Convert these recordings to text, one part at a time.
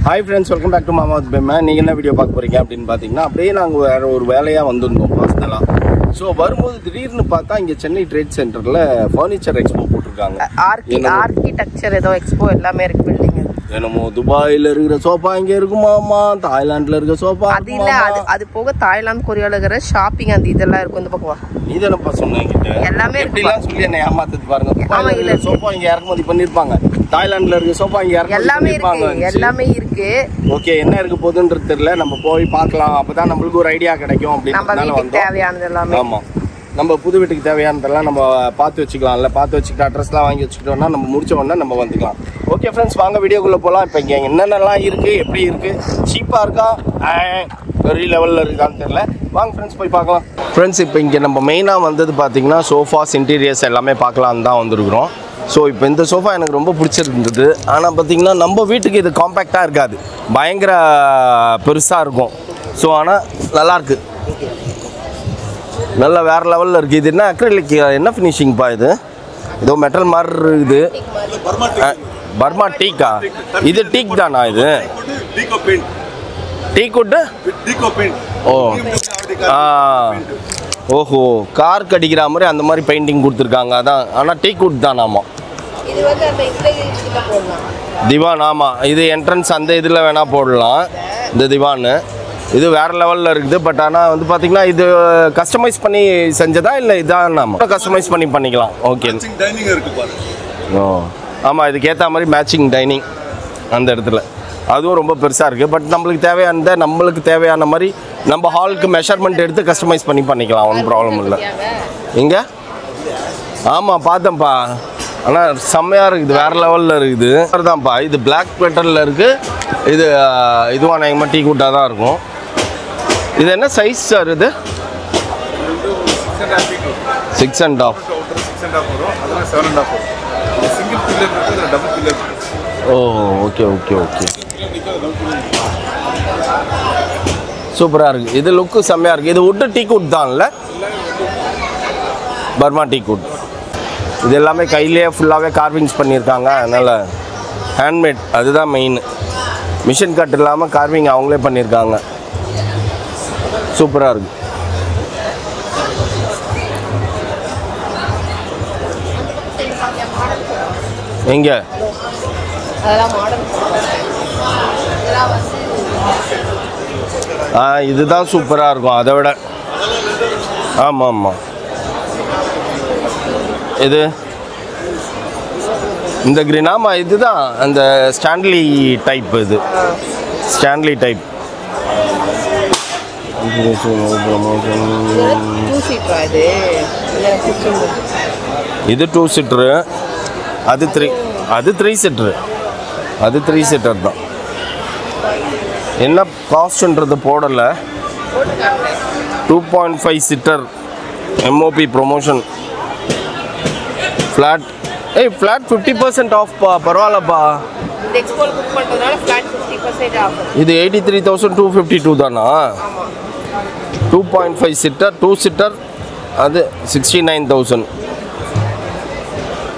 Hi friends, welcome back to Mama with Bema. நீங்க என்ன video பார்க்க போறீங்க அப்படினு பாத்தீங்கன்னா அப்படியே நாங்க வேற ஒரு வேலையா வந்திருந்தோம் பர்சனலா. சோ வரும்போது திடீர்னு பார்த்தா இங்க சென்னை ட்ரேட் சென்டர்ல ஃபர்னிச்சர் எக்ஸ்போ போட்டுருக்காங்க. ஆர்க்கிடெக்சர் ஏதோ எக்ஸ்போ எல்லாமே இருக்கு பில்டிங். என்னமோ துபாயில இருக்கிற சோஃபா இங்க இருக்குமாமா, தாய்லாந்துல இருக்கிற சோஃபா அது இல்ல, அது போக தாய்லாந்து கொரியால இருக்கிற ஷாப்பிங் அந்த இதெல்லாம் இருக்கும். இந்த பக்கம் நீ தானப்பா சொன்னீங்க எல்லாமே எப்படிலாம் சொல்லி என்ன ஏமாத்துது பாருங்க. துபாயில சோஃபா இங்க இறக்குமதி பண்ணிருப்பாங்க, தாய்லாந்துல இருக்க சோஃபா இங்க இறக்குமதி பண்ணிருப்பாங்க. எல்லாமே இருக்கு. ஓகே, என்ன இருக்கு போகுதுன்றது தெரியல, நம்ம போய் பார்க்கலாம், அப்பதான் நம்மளுக்கு ஒரு ஐடியா கிடைக்கும் அப்படின்றதுனால வந்தோம். தேவையானது எல்லாமே. ஆமா, நம்ம புது வீட்டுக்கு தேவையானதெல்லாம் நம்ம பார்த்து வச்சுக்கலாம்ல, பார்த்து வச்சுக்கிட்டு அட்ரஸ்லாம் வாங்கி வச்சுக்கிட்டோம்னா நம்ம முடிச்ச உடனே நம்ம வந்துக்கலாம். ஓகே ஃப்ரெண்ட்ஸ், வாங்க வீடியோக்குள்ளே போகலாம். இப்போ இங்கே என்னென்னலாம் இருக்குது, எப்படி இருக்குது, சீப்பாக இருக்கா, பெரிய லெவலில் இருக்கான்னு தெரியல. வாங்க ஃப்ரெண்ட்ஸ் போய் பார்க்கலாம். ஃப்ரெண்ட்ஸ், இப்போ இங்கே நம்ம மெயினாக வந்தது பார்த்தீங்கன்னா சோஃபாஸ், இன்டீரியர்ஸ் எல்லாமே பார்க்கலான்னு தான் வந்திருக்கிறோம். ஸோ இப்போ இந்த சோஃபா எனக்கு ரொம்ப பிடிச்சிருந்தது. ஆனால் பார்த்தீங்கன்னா நம்ம வீட்டுக்கு இது காம்பேக்டாக இருக்காது, பயங்கர பெருசாக இருக்கும். ஸோ ஆனால் நல்லாயிருக்கு, நல்லா வேறு லெவலில் இருக்குது. இது என்ன அக்ரிலிக், என்ன ஃபினிஷிங்ப்பா இது? ஏதோ மெட்டல் மாதிரி இருக்குது. பர்மா டீக்கா? இது டீக் தானா? இது டீக்குட்டு? ஓ ஓஹோ, கார் கடிக்கிற மாதிரி அந்த மாதிரி பெயிண்டிங் கொடுத்துருக்காங்க. அதான், ஆனால் டீக்குட் தானாமா திவான். ஆமாம், இது என்ட்ரன்ஸ் அந்த இதில் வேணால் போடலாம் இந்த திவான். இது வேறு லெவலில் இருக்குது. பட் ஆனால் வந்து பார்த்திங்கன்னா இது கஸ்டமைஸ் பண்ணி செஞ்சதா இல்லை இதான்? நம்ம கஸ்டமைஸ் பண்ணி பண்ணிக்கலாம். ஓகே. ஓ ஆமாம், இதுக்கேற்ற மாதிரி மேட்சிங் டைனிங் அந்த இடத்துல, அதுவும் ரொம்ப பெருசாக இருக்குது. பட் நம்மளுக்கு தேவையான மாதிரி நம்ம ஹாலுக்கு மெஷர்மெண்ட் எடுத்து கஸ்டமைஸ் பண்ணி பண்ணிக்கலாம், ஒன்றும் ப்ராப்ளம் இல்லை. இங்கே ஆமாம் பார்த்தேன்ப்பா, ஆனால் செம்மையாக இருக்குது, வேறு லெவலில் இருக்குது. அதுதான்ப்பா, இது பிளாக் பெட்டரில் இருக்குது. இதுவாக அநேகமாக டீ கூட்டாக தான் இருக்கும். இது என்ன சைஸ் சார்? இது 6.5. ஓ ஓகே ஓகே ஓகே, சூப்பராக இருக்குது. இது லுக்கு செம்மையாக இருக்குது. இது வுட்டு டீ கூட் தான் இல்லை, பர்மா டீ கூட். இது எல்லாமே கையிலேயே ஃபுல்லாகவே கார்விங்ஸ் பண்ணியிருக்காங்க, அதனால் ஹேண்ட்மேட், அதுதான் மெயின். மிஷின் கட் இல்லாமல் கார்விங் அவங்களே பண்ணியிருக்காங்க. சூப்பராக இருக்குது. எங்கே இதுதான் சூப்பராக இருக்கும் அதை விட. ஆமாம் ஆமாம், இது இந்த கிரீன். ஆமாம், இதுதான் அந்த ஸ்டான்லி டைப். இது ஸ்டான்லி டைப். இது 2 சீட்டரு, அது 3 சீட்டரு, அது 3 சீட்டர் தான். என்ன காஸ்ட்ன்றது போடலை. 2.5 seater MOP promotion flat. Flat 50% off பா, பரவாயில்லப்பா. இது 83,252 தானா? 2.5 சீட்டர் 2 சீட்டர் அது 69,000.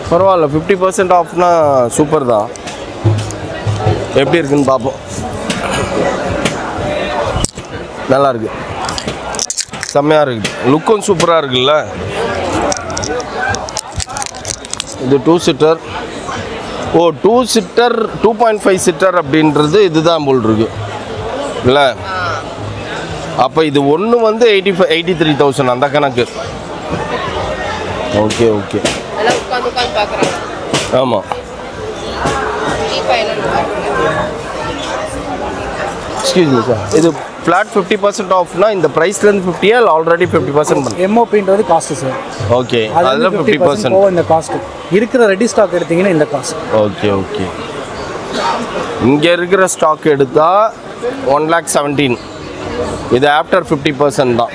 பரவாயில்ல, 50% ஆஃப்னா சூப்பர் தான். எப்படி இருக்குன்னு பார்ப்போம். நல்லா இருக்கு, செம்மையாக இருக்குது, லுக்கும் சூப்பராக இருக்குல்ல. இது 2 சீட்டர். ஓ 2 சீட்டர் 2.5 சீட்டர் அப்படின்றது இதுதான் போல் இருக்கு இல்லை? அப்போ இது ஒன்று வந்து 83,000 அந்த கணக்கு. ஓகே ஓகே, ஆமாம். எக்ஸ்கியூஸ் மீ சார், இது ஃப்ளாட் 50% ஆஃப்னா இந்த ப்ரைஸ்லேருந்து 50 இல்லை ஆல்ரெடி 50% பண்ணு? எம்ஓபின்றது காஸ்ட்டு சார். ஓகே, அதில் 50% இந்த காஸ்ட்டு இருக்கிற ரெடி ஸ்டாக் எடுத்தீங்கன்னா இந்த காஸ்ட். ஓகே ஓகே, இங்கே இருக்கிற ஸ்டாக் எடுத்தால் 1,17,000. இது ஆஃப்டர் 50% தான்,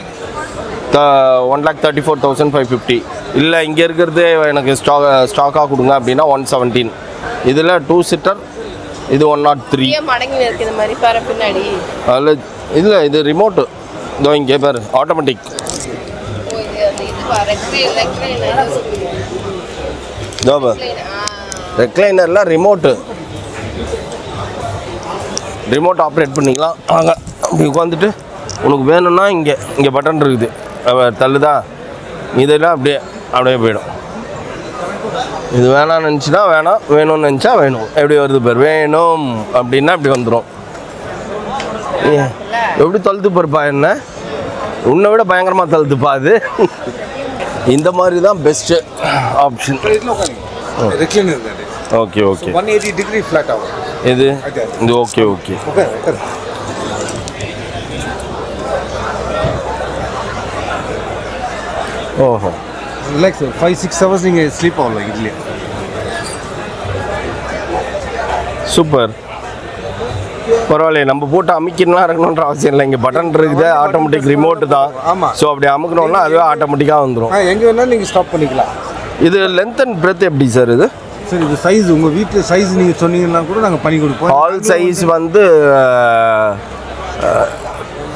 1,34,550. இல்லை இங்கே இருக்கிறது எனக்கு ஸ்டாக்காக கொடுங்க அப்படின்னா 117. இதில் 2 சீட்டர், இது 103. அதில் இல்லை, இது ரிமோட்டு. இதோ இங்கே பாரு, ஆட்டோமேட்டிக். ரெக்லைனர்லாம் ரிமோட்டு. ரிமோட் ஆப்ரேட் பண்ணிக்கலாம். வாங்க அப்படி உட்காந்துட்டு உனக்கு வேணும்னா இங்கே பட்டன் இருக்குது, தள்ளுதா, இதெல்லாம் அப்படியே போயிடும். இது வேணாம்னு நினச்சினா வேணாம், வேணும்னு நினச்சா வேணும். எப்படி வருது பேர், வேணும் அப்படின்னா இப்படி வந்துடும். எப்படி தழுத்து பாருப்பா, என்ன உன்னை விட பயங்கரமாக தழுத்துப்பா அது. இந்த மாதிரி தான் best option. Okay okay 180 degree flat ஆகும் இது ஓகே ஓகே. ஓஹோ ரிலாக்ஸ் 5-6 hours நீங்கள் ஸ்லீப் ஆகலாம் இதுலேயே. சூப்பர், பரவாயில்லையே. நம்ம போட்டு அமைக்கணும்லாம் இருக்கணுன்ற அவசியம் இல்லை. இங்கே பட்டன் இருக்குது, ஆட்டோமேட்டிக் ரிமோட்டு தான். ஆமாம். ஸோ அப்படி அமுக்கணும்னா அதுவே ஆட்டோமேட்டிக்காக வந்துடும். எங்கே வேணாலும் நீங்கள் ஸ்டாப் பண்ணிக்கலாம். இது லென்த் அண்ட் பிரெத் எப்படி சார் இது? சார் இது சைஸ் உங்கள் வீட்டில் சைஸ் நீங்கள் சொன்னீங்கன்னா கூட நாங்கள் பண்ணி கொடுப்போம். ஹால் சைஸ் வந்து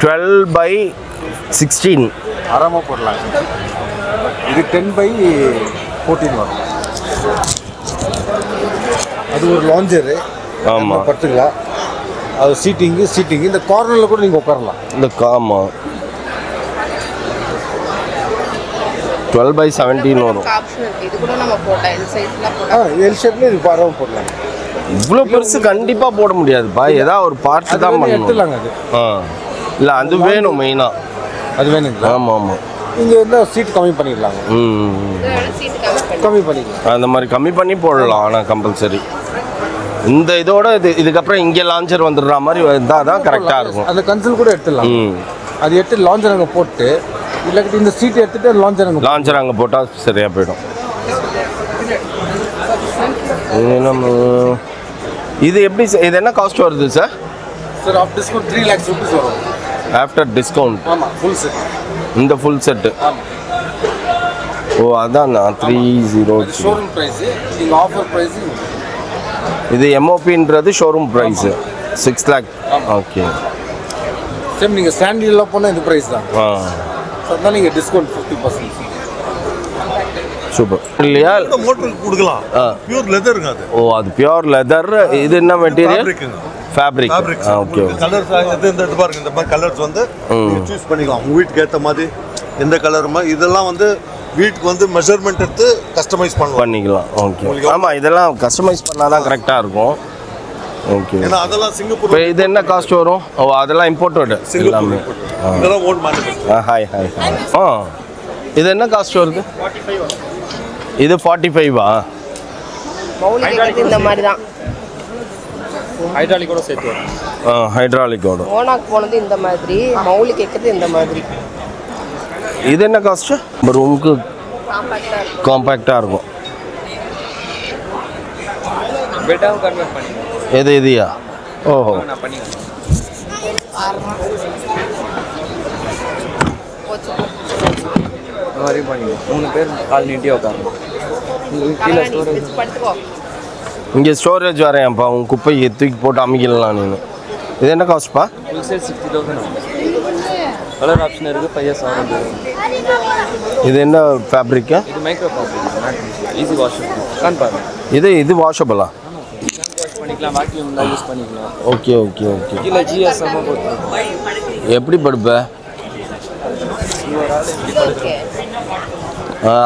12/16 ஆறாமல் போடலாம். இது 10/14 வரும். அது ஒரு லாஞ்சரு. ஆமாம், படுத்துக்கலாம். அது சீட்டிங்கு இந்த கார்னரில் கூட நீங்கள் உட்காரலாம். இந்த ஆமாம் 12/17 வரும். ஆப்ஷன் இருக்கு. இது கூட நம்ம போட்டா எல் சைஸ்ல போட்டா எல் ஷேப்ல இது ஆறாமல் போடலாம். இவ்வளோ பெருசு கண்டிப்பாக போட முடியாதுப்பா, ஏதாவது ஒரு பார்ட்டு தான் பண்ணணும். எடுத்துலாங்க அது. இல்லை அது வேணும் மெயினாக. அது வேணுங்களா? ஆமாம் ஆமாம். இங்கே இருந்தால் சீட் கம்மி பண்ணிடலாங்க. சீட் கம்மி கம்மி பண்ணிக்கலாம். அந்த மாதிரி கம்மி பண்ணி போடலாம். ஆனால் கம்பல்சரி இந்த இதோட இதுக்கப்புறம் இங்கே லான்ச்சர் வந்துடுற மாதிரி இருந்தால் தான் கரெக்டாக இருக்கும். அந்த கன்சல் கூட எடுத்துடலாம். அது எடுத்து லான்ச்சர் அங்கே போட்டு இல்லாட்டி இந்த சீட் எடுத்துட்டு லான்ச்சர் அங்கே போட்டால் சரியாக போயிடும். இது எப்படி இது என்ன காஸ்ட் வருது sir? Sir off discount 3 lakhs rupees வரும். After discount? ஆமாம், ஃபுல் செட். இந்த ஃபுல் செட்டு? ஓ அதான் 30. ஷோரூம் ப்ரைஸ், நீங்கள் ஆஃபர் ப்ரைஸ். இது எம்ஓபின்றது showroom price 6 lakh. Okay. Same நீங்கள் ஸ்டாண்டில் போனால் இந்த ப்ரைஸ் தான். அதனால நீங்கள் டிஸ்கவுண்ட் 50%. சூப்பர் இல்லையா? மோட்டருக்கு கொடுக்கலாம். பியூர் லெதருங்க அது. ஓ அது பியூர் லெதர். இது என்ன மெட்டீரியல்? ஃபேப்ரிக். ஓகே. கலர்ஸ் இந்த பாருங்க, இந்த மாதிரி கலர்ஸ் வந்து சூஸ் பண்ணிக்கலாம் உங்கள் வீட்டுக்கு ஏற்ற மாதிரி. எந்த கலருமா இதெல்லாம் வந்து வீட்டுக்கு வந்து மெஷர்மெண்ட் எடுத்து கஸ்டமைஸ் பண்ணிக்கலாம். ஓகே. ஆமாம், இதெல்லாம் கஸ்டமைஸ் பண்ணால் தான் கரெக்டாக இருக்கும். ஓகே. ஏன்னா அதெல்லாம் சிங்கப்பூர். இப்போ இது என்ன காஸ்ட் வரும்? ஓ அதெல்லாம் இம்போர்ட்டடு எல்லாமே. இதெல்லாம் ஓன் மேனுஃபேக்சர். ஹாய். இது என்ன காஸ்ட் வருது? இது 45வா? மௌலி கேக்குறது இந்த மாதிரி தான். ஹைட்ராலிக்கோட சேர்த்து வரும். ஹைட்ராலிக்கோட. ஓனாக் போனது இந்த மாதிரி, மௌலி கேக்குறது இந்த மாதிரி. இது என்ன காஸ்ட்? ரூமுக்கு காம்பாக்டா இருக்கும். காம்பேக்டாக இருக்கும். பெட்டாவும் கன்வெர்ட் பண்ணிக்கலாம். இதுயா? ஓஹோ. நான் பண்ணிக்கலாம். இந்த மாதிரி பண்ணிக்கலாம். 3 பேர் கால் நீட்டியாக உட்காரணும். கீழே ஸ்டோரேஜ். படுத்துக்கோ. இங்கே ஸ்டோரேஜ் வரேன்ப்பா, உன் குப்பையை தூக்கி போட்டு அமைக்கலாம் நீ. இது என்ன காஸ்ட்ப்பா? ஃபுல் செட் 60,000 ஆகும். கலர் ஆப்ஷன் இருக்குது. 5 years ஆகும். இது என்ன ஃபேப்ரிக்கா? இது மைக்ரோ ஃபேப்ரிக். ஈஸி வாஷ் பாருங்க. இது வாஷபிளா? வாஷ் பண்ணிக்கலாம். வாக்யூம் தான் யூஸ் பண்ணிக்கலாம். ஓகே. கீழே ஜிஎஸ் போட்டு எப்படி படுப்ப?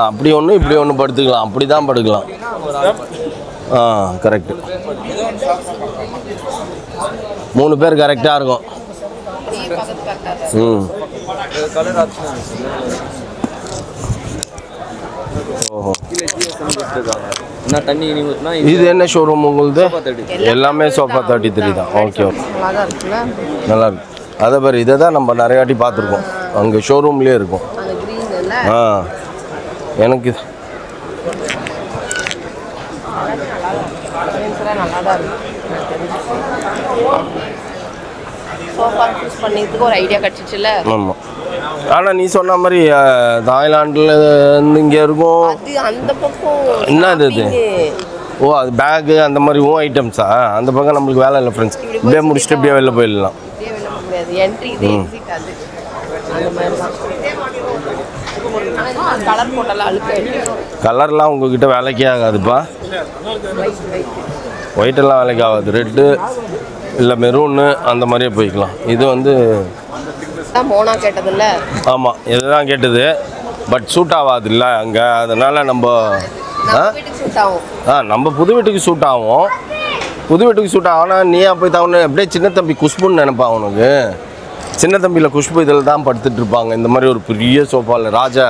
அப்படி ஒன்று இப்படி ஒன்று படுத்துக்கலாம். அப்படி தான் படுக்கலாம். கரெக்டு. 3 பேர் கரெக்டாக இருக்கும். Colour option. ஓஹோ. கீழே ஜிஎஸ் கொடுத்துருக்காங்க. என்ன தண்ணி இனி ஊற்றினா இது என்ன ஷோரூம் உங்களுது? எல்லாமே சோஃபா 33 தான். ஓகே. நல்லா இருக்குல்ல? நல்லா இருக்கு. அதே மாதிரி இதை தான் நம்ம நிறைய வாட்டி பார்த்துருக்கோம். அங்கே ஷோரூம்லேயே இருக்கும். அந்த கிரீன் இல்ல? எனக்கு நல்லா தான் இருக்கு. சோஃபா சூஸ் பண்ணிக்கிறதுக்கு ஒரு ஐடியா கிடச்சிச்சுல? ஆமாம். ஆனால் நீ சொன்ன மாதிரி தாய்லாண்டில் இங்கே இருக்கும். அது அந்த பக்கம் என்னது இது? ஓ அது பேகு அந்த மாதிரி ஐட்டம்ஸா? அந்த பக்கம் நம்மளுக்கு வேலை இல்லை ஃப்ரெண்ட்ஸ். இப்படியே முடிச்சுட்டு இப்படியே வெளில போயிடலாம். இப்படியே வெளில போக முடியாது. என்ட்ரி இது, எக்ஸிட் அது. அந்த மாதிரி தான். கலர் போட்டாலும் அழுக்க. கலர்லாம் உங்ககிட்ட வேலைக்கே ஆகாதுப்பா. ஒயிட்டெல்லாம் வேலைக்கு ஆகாது. ரெட்டு இல்லை மெரூன்னு அந்த மாதிரியே போய்க்கலாம். இது வந்து மோனா கேட்டதில்ல. ஆமாம் இதுதான் கேட்டது. பட் சூட் ஆகாது இல்லை அங்கே, அதனால் நம்ம நம்ம புது வீட்டுக்கு சூட் ஆகும். புது வீட்டுக்கு சூட் ஆகும். ஆனால் நீயா போய் தவணை அப்படியே சின்ன தம்பி குஷ்புன்னு நினைப்பான் அவனுக்கு. சின்ன தம்பியில் குஷ்பு இதில் தான் படுத்துட்டு இருப்பாங்க. இந்த மாதிரி ஒரு பெரிய சோஃபாவில் ராஜா,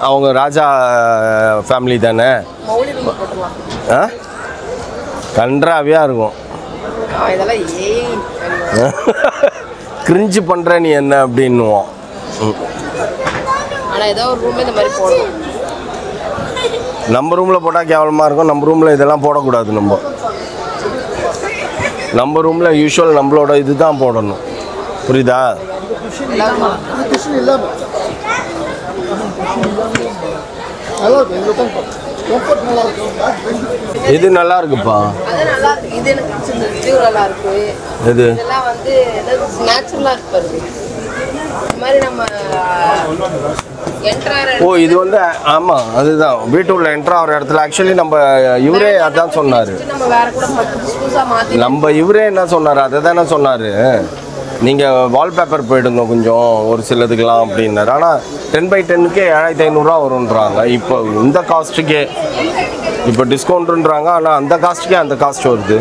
அவங்க ராஜா ஃபேமிலி தானே. கன்றாவியாக இருக்கும். கிரிஞ்சு பண்ணுற நீ என்ன அப்படின்னுவோம். நம்ம ரூமில் போட்டால் கேவலமாக இருக்கும். நம்ம ரூமில் இதெல்லாம் போடக்கூடாது. நம்ம ரூமில் யூஸ்வல் நம்மளோட இது தான் போடணும். புரியுதா? இது நல்லா இருக்குப்பா. இது ஓ இது வந்து ஆமாம் அதுதான் வீட்டுக்குள்ள என்ட்ரு ஆகிற இடத்துல. ஆக்சுவலி நம்ம இவரே அதான் சொன்னார். நம்ம இவரே என்ன சொன்னார், அதை தானே சொன்னார். நீங்கள் வால்பேப்பர் போயிடுங்க கொஞ்சம் ஒரு சிலதுக்கெலாம் அப்படின்னாரு. ஆனால் 10x10க்கே 7500 வரும்ன்றாங்க. இப்போ இந்த காஸ்ட்டுக்கே இப்போ டிஸ்கவுண்ட்டுன்றாங்க. ஆனால் அந்த காஸ்ட்டுக்கே அந்த காஸ்ட் வருது.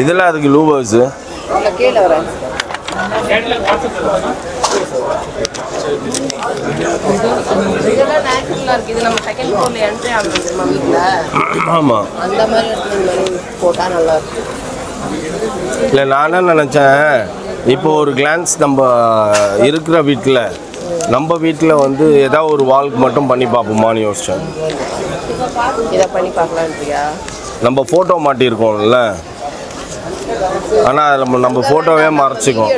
இதில் அதுக்கு லூவர்ஸு ஆமாம். இல்லை நான் என்ன நினச்சேன், இப்போ ஒரு கிளான்ஸ் நம்ம இருக்கிற வீட்டில் நம்ம வீட்டில் வந்து ஏதாவது ஒரு வால்க்கு மட்டும் பண்ணி பார்ப்போமான்னு யோசித்தேன். நம்ம ஃபோட்டோ மாட்டியிருக்கோம்ல, ஆனால் அதில் நம்ம ஃபோட்டோவே மறைச்சிக்கோம்.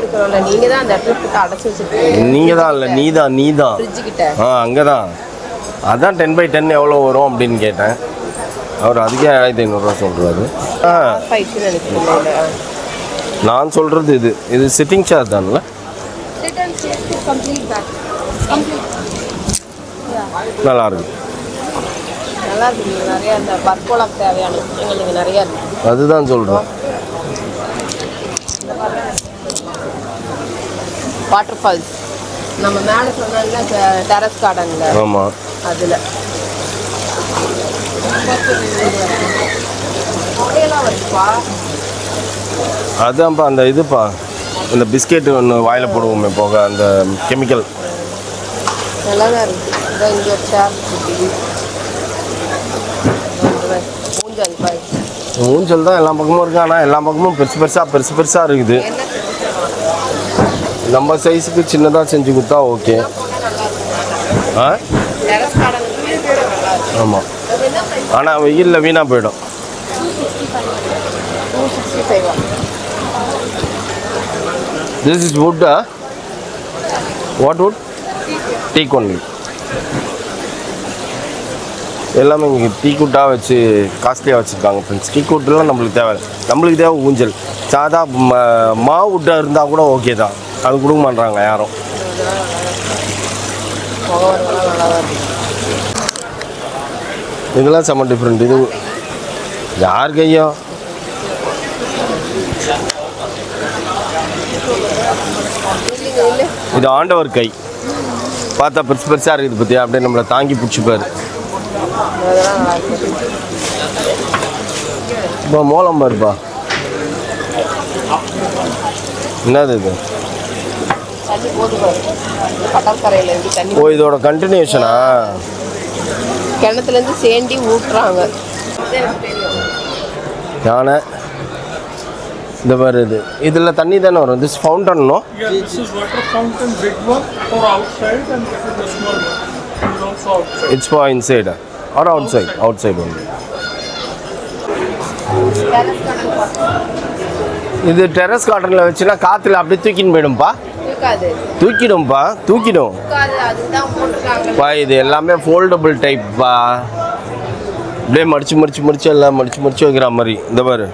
நீங்கள் தான் இல்லை நீ தான் அங்கே தான். அதான் 10x10 எவ்வளோ வரும் அப்படின்னு கேட்டேன். அவர் அதுக்கே 1500 சொல்கிறாரு. நான் சொல்கிறது இது சிட்டிங் சேர் தான்ல. நல்லா இருக்கு. அதுதான் சொல்கிறேன். வாட்டர் ஃபால்ஸ் நம்ம மேலே சொன்னால டெரஸ் கார்டன்ல. ஆமாம் அதில் அதான்ப்பா அந்த இதுப்பா இந்த பிஸ்கெட்டு ஒன்று வாயில் போடுவோமே போக அந்த கெமிக்கல் நல்லா தான் இருக்குது. இங்கே ஒரு சேர் ஊஞ்சல் தான் எல்லா பக்கமும் இருக்குது. ஆனால் எல்லா பக்கமும் பெருசு பெருசாக இருக்குது. நம்ம சைஸுக்கு சின்னதாக செஞ்சு கொடுத்தா ஓகே. ஆமாம். ஆனால் வெயிலில் வீணாக போயிடும். This is wood. What wood? Teak only. எல்லாமே இங்கே டீக்குட்டாக வச்சு காஸ்ட்லியாக வச்சுருக்காங்க ஃப்ரெண்ட்ஸ். டீக்குட்டெலாம் நம்மளுக்கு தேவை ஊஞ்சல். சாதா மாவுட்டாக இருந்தால் கூட ஓகே தான். அது கொடுக்க மாட்டாங்க யாரும். இதெல்லாம் செம்ம டிஃப்ரெண்ட். இது யார் கையோ இது ஆண்டவர் கை. பார்த்தா பெருசாக இருக்குது பற்றியா, அப்படியே நம்மளை தாங்கி பிடிச்சிப்பாரு. இப்போ மோளம் பாருப்பா. என்னது இது? ஓ இதோட கண்டினியூஷனா? கிணத்துலேருந்து சேண்டி ஊட்டுறாங்க. யானை இந்த மாதிரி இதில் தண்ணி தானே வரும். திஸ் ஃபவுண்டனோ? It's for inside or outside ஒன்று. இது டெரஸ் கார்டனில் வச்சுன்னா காற்றுல அப்படியே தூக்கின்னு போயிடும்பா. தூக்கிடும். இது எல்லாமே ஃபோல்டபுள் டைப்பா. அப்படியே மடிச்சு எல்லாம் மடிச்சு வைக்கிற மாதிரி. இந்த பாரு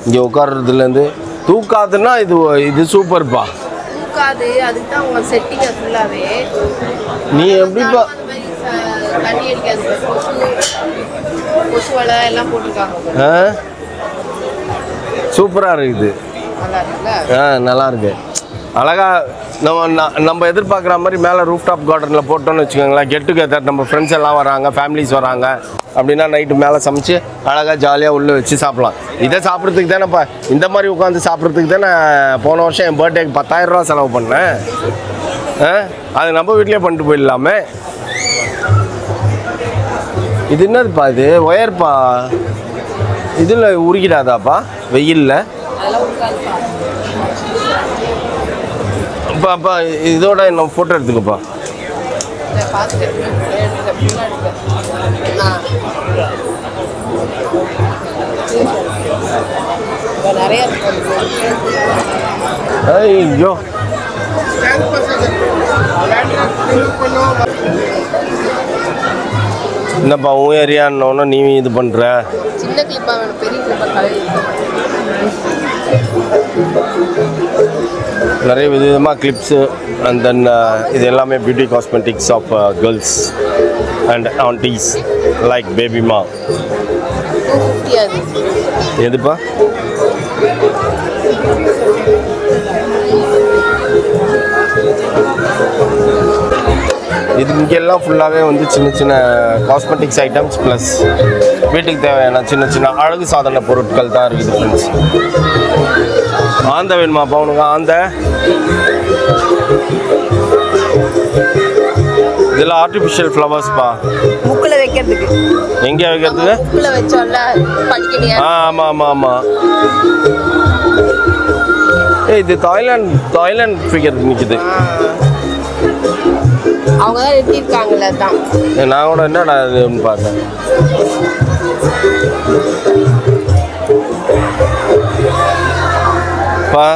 இங்கே உட்கார்றதுலேருந்து தூக்காதுன்னா இது சூப்பர்ப்பா. நீ எப்படிப்பா சூப்பராக இருக்குது. நல்லா இருக்குல்ல? நல்லா இருக்கு. அழகா நம்ம எதிர்பார்க்குற மாதிரி மேலே ரூஃப் டாப் கார்டனில் போட்டோன்னு வச்சுக்கோங்களேன். கெட் டுகெதர் நம்ம ஃப்ரெண்ட்ஸ் எல்லாம் வராங்க, ஃபேமிலிஸ் வராங்க அப்படின்னா நைட்டு மேலே சமைச்சு அழகாக ஜாலியாக உள்ளே வச்சு சாப்பிட்லாம். இதை சாப்பிட்றதுக்கு தானேப்பா, இந்த மாதிரி உட்காந்து சாப்பிட்றதுக்கு தானே போன வருஷம் என் பர்த்டேக்கு 10,000 ரூபா செலவு பண்ணேன். அது நம்ம வீட்லேயே பண்ணிட்டு போயிடலாமே. இது என்னதுப்பா, இது ஒயர்ப்பா, இதில் உருகிடாதாப்பா வெயிலில்? அப்பா இதோட என்ன ஃபோட்டோ எடுத்துக்கப்பா. ஐயோ என்னப்பா உன் ஏரியான்னு நீ இது பண்ணுற? சின்ன கிளிப்பா வேணும், பெரிய கிளிப்பா கலர். நிறைய விதமாக கிளிப்ஸு அண்ட் தென் இது எல்லாமே beauty cosmetics of girls and aunties like பேபிமா. 250 அது. எதுப்பா? இது இங்கெல்லாம் ஃபுல்லாகவே வந்து சின்ன சின்ன காஸ்மெட்டிக்ஸ் ஐட்டம்ஸ் ப்ளஸ் வீட்டுக்கு தேவையான சின்ன சின்ன அழகு சாதன பொருட்கள் தான் இருக்குது ஃப்ரெண்ட்ஸ். ஆந்த வேணுமாப்பா உனக்கு? ஆந்த இதெல்லாம் ஆர்டிஃபிஷியல் ஃப்ளவர்ஸ்ப்பா. முக்குல வைக்கிறதுக்கு. எங்கே வைக்கிறதுக்கு? முக்குல வச்சோம்ல படிக்கடியா. ஆமாம் ஆமாம் ஆமாம். இது தாய்லாந்து ஃபிகர் நிற்குது. அவங்க தான் வெட்டியிருக்காங்கல்ல தான். நான் கூட என்னடா இதுன்னு பார்த்தேன். பா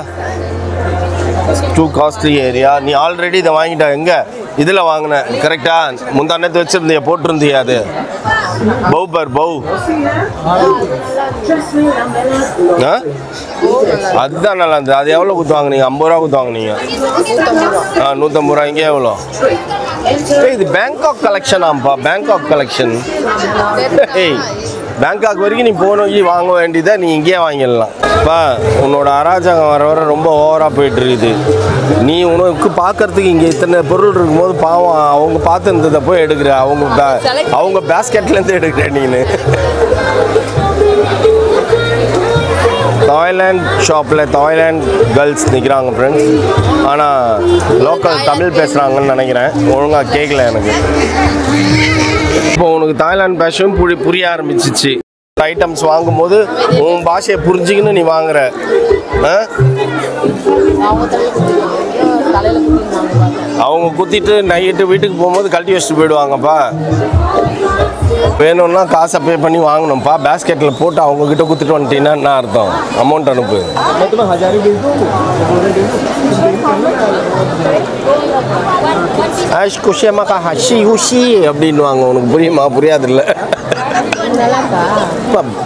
டூ காஸ்ட்லி ஏரியா. நீ ஆல்ரெடி இதை வாங்கிட்ட. எங்கே இதில் வாங்கின கரெக்டா? முந்தானத்து வச்சுருந்தியா, போட்டிருந்தியா? அது பவு அதுதான் நல்லா இருந்தது. அது எவ்வளோ கொடுத்து வாங்கினீங்க? 50 ரூபா கொடுத்து வாங்கினீங்க. 150 ரூபா. இங்கே எவ்வளோ? இது பேங்காக் கலெக்ஷன். ஆமாப்பா பேங்காக் கலெக்ஷன். ஏய் பேங்காக் வரைக்கும் நீ போகணும் வாங்க வேண்டியதை நீ இங்கேயே வாங்கிடலாம். இப்போ உன்னோட அராஜகம் வர வர ரொம்ப ஓவராக போயிட்டு இருக்குது. நீ உனக்கு பார்க்கறதுக்கு இங்கே இத்தனை பொருள் இருக்கும்போது பாவம் அவங்க பார்த்து இருந்ததை போய் எடுக்கிற. அவங்க பேஸ்கெட்லேருந்து எடுக்கிற நீனு. தாய்லாந்து ஷாப்பில் தாய்லாந்து கேர்ள்ஸ் நிற்கிறாங்க ஃப்ரெண்ட்ஸ். ஆனால் லோக்கல் தமிழ் பேசுகிறாங்கன்னு நினைக்கிறேன். ஒழுங்காக கேட்கல எனக்கு. இப்போ உனக்கு தாய்லாந்து பேஷன் புரிய ஆரம்பிச்சிச்சு. ஐட்டம்ஸ் வாங்கும்போது உன் பாஷையை புரிஞ்சுக்கின்னு நீ வாங்குற. அவங்க குத்திட்டு நைட்டு வீட்டுக்கு போகும்போது கழட்டி வச்சுட்டு போயிடுவாங்கப்பா. வேணும்னா காசை பே பண்ணி வாங்கணும்ப்பா. பேஸ்கெட்டில் போட்டு அவங்கக்கிட்ட குத்திட்டு வந்துட்டீங்கன்னா என்ன அர்த்தம்? அமௌண்ட் அனுப்பு. ஆஷ் குஷியமாக்கா ஹஷி ஹுஷி அப்படின்வாங்க. உனக்கு புரியுமா? புரியாதுல்ல.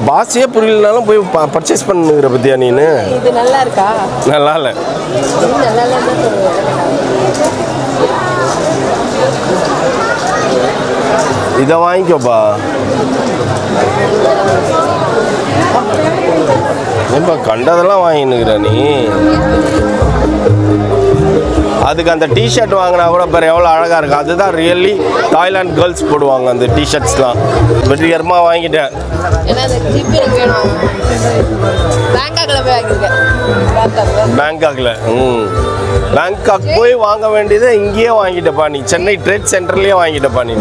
பாஷையே புரியலனாலும் போய் பர்ச்சேஸ் பண்ணுங்கிற பத்தியா நீனு? இது நல்லா இருக்கா? நல்லா இல்லை. இதை வாங்கிக்கோப்பா. ஏன்பா கண்டதெல்லாம் வாங்கினுக்கிற நீ? அதுக்கு அந்த டிஷர்ட் வாங்கினா கூட பாரு எவ்வளோ அழகாக இருக்குது. அதுதான் ரியலி தாய்லாந்து கேர்ள்ஸ் போடுவாங்க அந்த டிஷர்ட்ஸ்லாம். வெற்றிகரமாக வாங்கிட்டேன். பேங்காக்ல பேங்காக் போய் வாங்க வேண்டியதை இங்கேயே வாங்கிட்டப்பா நீ. சென்னை ட்ரேட் சென்டர்லேயே வாங்கிட்டப்பா நீ.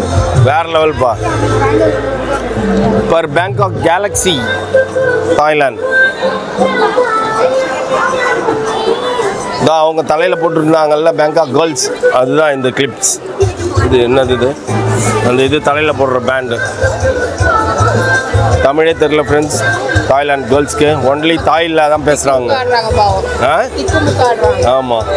வேற லெவல்ப்பா. பர் பேங்காக் கேலக்ஸி தாய்லாந்து தான் அவங்க தலையில் போட்டுருந்தாங்கல்ல பேங்காக் கேர்ள்ஸ். அதுதான் இந்த கிளிப்ஸ். இது என்னது? இது அந்த இது தலையில் போடுற பேண்டு. தமிழே தெரியல ஃப்ரெண்ட்ஸ். தாய்லாந்து கேர்ள்ஸ்க்கு ஒன்லி தாயில் தான் பேசுகிறாங்க. ஆமாம்.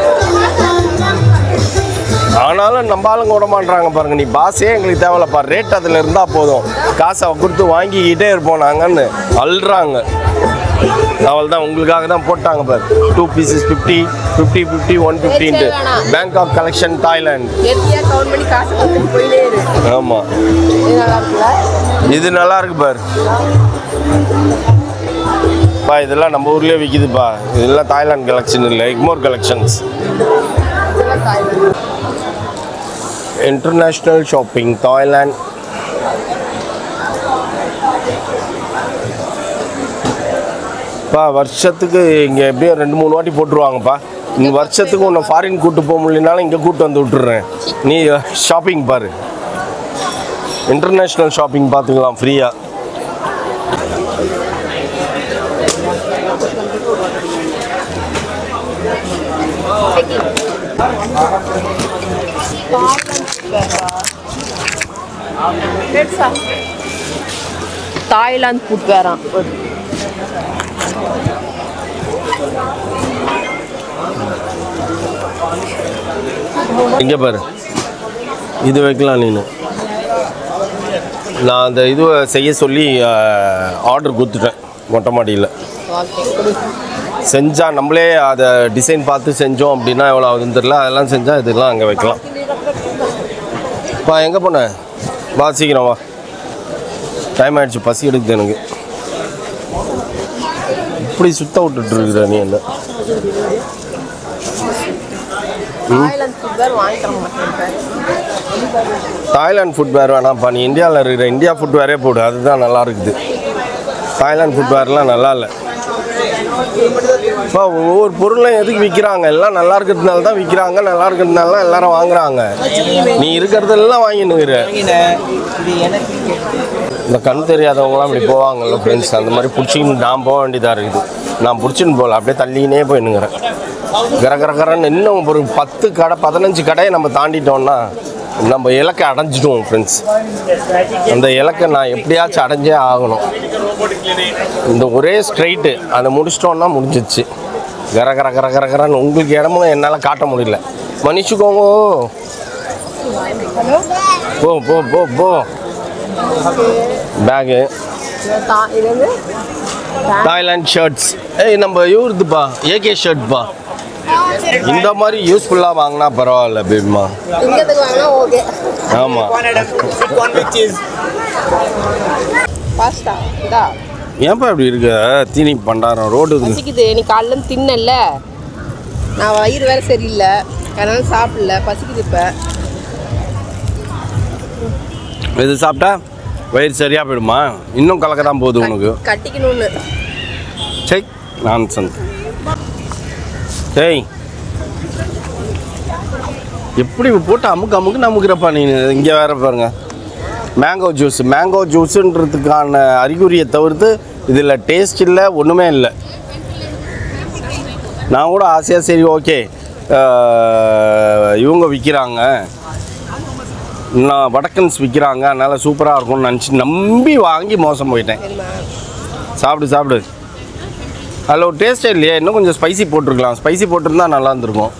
ஆனாலும் நம்ம ஆளுங்க விட மாட்டாங்க பாருங்க. நீ பாஸே எங்களுக்கு தேவையில்லப்பா, ரேட் அதில் இருந்தால் போதும், காசை கொடுத்து வாங்கிக்கிட்டே இருப்போம் நாங்கன்னு அல்றாங்க. அவள் தான் உங்களுக்காக தான் போட்டாங்க பாரு. 2 pieces 50 50 50 150 பேங்காக் கலெக்ஷன் தாய்லாந்து. ஆமாம் இது நல்லா இருக்கு பாரு. பா இதெல்லாம் நம்ம ஊர்லேயே விற்கிதுப்பா. இதெல்லாம் தாய்லாந்து கலெக்ஷன் இல்லை, Egmore collections. International shopping Thailand. பா வருஷத்துக்கு இங்கே எப்படியும் 2-3 வாட்டி போட்டுருவாங்கப்பா. இந்த வருஷத்துக்கு உன்னை ஃபாரின் கூப்பிட்டு போக முடியலனாலும் இங்கே கூப்பிட்டு வந்து விட்டுறேன். நீ ஷாப்பிங் பாரு, இன்டர்நேஷ்னல் ஷாப்பிங் பார்த்துக்கலாம் ஃப்ரீயாக. தாய்லாந்து ஃபுட் வேறாம். இங்கே பாரு, இது வைக்கலாம். நான் அந்த இதுவை செய்ய சொல்லி ஆர்டர் கொடுத்துட்டேன் மொட்டை மாடியில். செஞ்சால் நம்மளே அதை டிசைன் பார்த்து செஞ்சோம் அப்படின்னா எவ்வளோ ஆகுதுன்னு தெரியல. அதெல்லாம் செஞ்சால் இதெல்லாம் அங்கே வைக்கலாம். பா எங்கே போனேன்? வா சீக்கிரம் வா, டைம் ஆகிடுச்சு, பசி எடுக்குது எனக்கு. இப்படி சுத்த விட்டுட்டுருக்குற நீ என்ன? தாய்லாந்து ஃபுட் வேர் வேணாம்ப்பா, நீ இந்தியாவில் இருக்கிற இந்தியா ஃபுட் வேரே போடு, அதுதான் நல்லா இருக்குது. தாய்லாந்து ஃபுட் வேர்லாம் நல்லா இல்லை. இப்போ ஒவ்வொரு பொருளும் எதுக்கு விற்கிறாங்க? எல்லாம் நல்லா இருக்கிறதுனால தான் விற்கிறாங்க, நல்லா இருக்கிறதுனால தான் எல்லாரும் வாங்குறாங்க. நீ இருக்கிறதெல்லாம் வாங்கினுங்கிற. இந்த கண் தெரியாதவங்களாம் அப்படி போவாங்கல்ல ஃப்ரெண்ட்ஸ், அந்த மாதிரி பிடிச்சிக்கின்னு நான் போக வேண்டியதாக இருக்குது. நான் பிடிச்சின்னு போகல, அப்படியே தள்ளினே போயின்னுங்கிறேன். கரகரகரன்னு இன்னும் ஒரு 10 கடை 15 கடையை நம்ம தாண்டிட்டோம்னா நம்ம இலக்கை அடைஞ்சிடுவோம் ஃப்ரெண்ட்ஸ். அந்த இலக்கை நான் எப்படியாச்சும் அடைஞ்சே ஆகணும். இந்த ஒரே ஸ்ட்ரைட்டு அதை முடிச்சிட்டோன்னா முடிஞ்சிச்சு. கரகரகரகரன்னு உங்களுக்கு இடமும் என்னால் காட்ட முடியல. மன்னிச்சுக்கோங்க. போ போ போ போ. Bag Thailand shirts. நம்ம இவருதுப்பா, ஏகே ஷர்ட்ப்பா. இந்த மாதிரி யூஸ்ஃபுல்லாக வாங்கினா பரவாயில்ல பேபிமா. ஆமாம். ஏன்ப்பா இப்படி இருக்க? தீனி பண்டாரம் ரோடு பசிக்குது. நீ காலைல தின்னல, நான் வயிறு வேற சரியில்லை, அதனால சாப்பிடல. பசிக்குது. இப்போ இது சாப்பிட்டா வயிறு சரியாக போயிடுமா? இன்னும் கலக்க தான் போகுது உனக்கு. கட்டிக்கணும்னு. சரி நான்சன். சரி எப்படி போட்டு அமுக்கு அமுக்குறப்பா நீ. இங்கே வேற பாருங்க, மேங்கோ ஜூஸுன்றதுக்கான அறிகுறியை தவிர்த்து இதில் டேஸ்ட் இல்லை, ஒன்றுமே இல்லை. நான் கூட ஆசையாக சரி ஓகே இவங்க விற்கிறாங்க, நான் வடக்கன்ஸ் விற்கிறாங்க, அதனால் சூப்பராக இருக்கும்னு நினச்சி நம்பி வாங்கி மோசம் போயிட்டேன். சாப்பிடு. அதில் ஒரு டேஸ்ட்டே இல்லையா? இன்னும் கொஞ்சம் ஸ்பைசி போட்டிருக்கலாம். ஸ்பைசி போட்டிருந்தா நல்லா இருந்திருக்கும்.